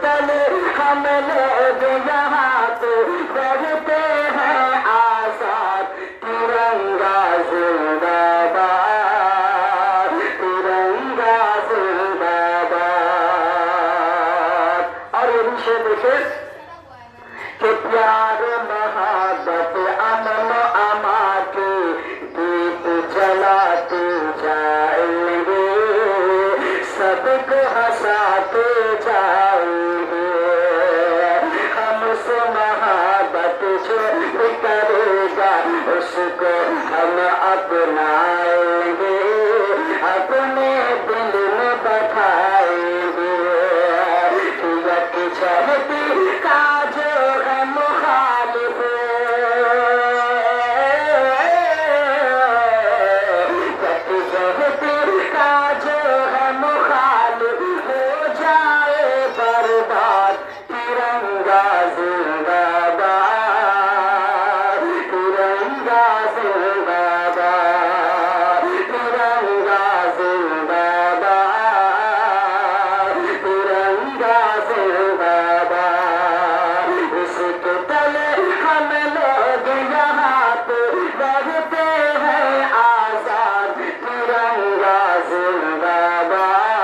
तले हम लोग यहाँ पे बढ़ते हैं आजाद तिरंगा जिंदाबाद तिरंगा जिंदाबाद। और ये विषय देखे कि प्यार मोहब्बत अमन अमा के दीप जलाते जाएंगे सबको हंसाते जाएंगे। हमसे मोहब्बत जो भी करेगा उसको हम अपनाएंगे अपने दिल में बैठाएंगे। चलती का जो है मुखालिफ जहती का जो है मुखालिफ हो जाए बर्बाद तिरंगा जिंदाबाद तिरंगा जिंदाबाद तिरंगा जिंदाबाद तिरंगा जिंदाबाद। इसके तले हम लोग यहाँ पे बढ़ते हैं आजाद तिरंगा जिंदाबाद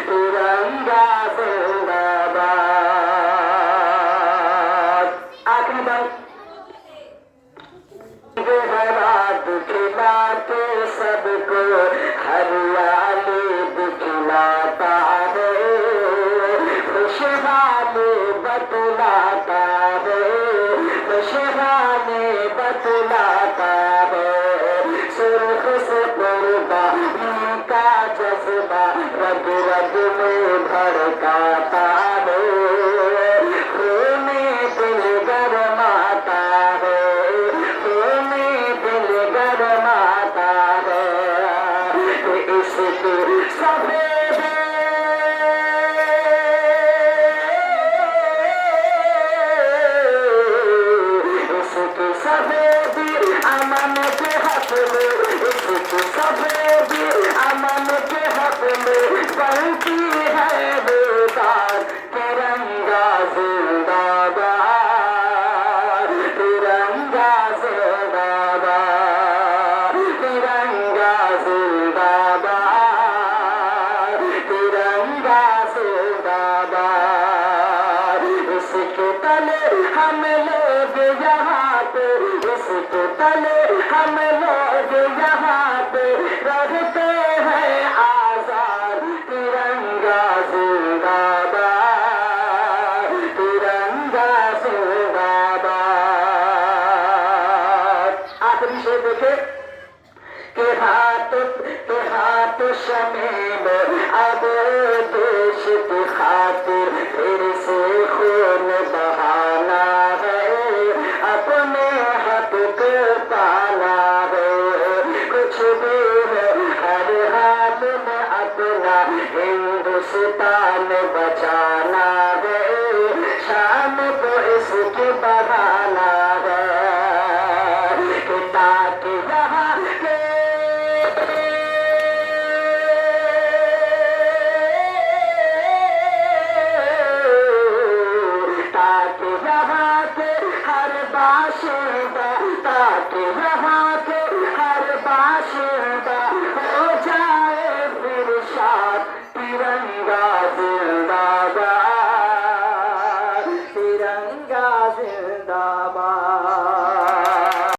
तिरंगा जिंदाबाद। आखिरी बात रात खिलाते सबको हरियाली दिखलाता है खुशहाली बतलाता है खुशहाली बतलाता है। सुर्ख से कुर्बानी का जज्बा रग रग में भड़काता है खूने दिल गरमाता है खूने दिल गरमाता है। इसके सफेद इसके सफेद अमन के हक में इसके सफेद अमन के हक में बनती है बेदार तिरंगा जिंदाबाद तिरंगा जिंदाबाद तिरंगा जिंदाबाद तिरंगा जिंदाबाद। इसके तले हम लोग यहाँ पे इसके तले हम लोग यहाँ पे रहते हैं आजाद तिरंगा जिंदाबाद तिरंगा जिंदाबाद। आखिरी शेर देखे के हाथ शमीम अब देश की खातिर फिर से खून बहाना है अपने हक को पाना है कुछ भी है हर हाल में अपना हिंदुस्तान बचाना है शान को इसकी बढ़ाना है ताकि यहाँ के ताकि यहाँ के हर बाशिंदा ताकि यहाँ के हर बाशिंदा हो जाए फिर शाद तिरंगा जिंदाबाद तिरंगा जिंदाबाद।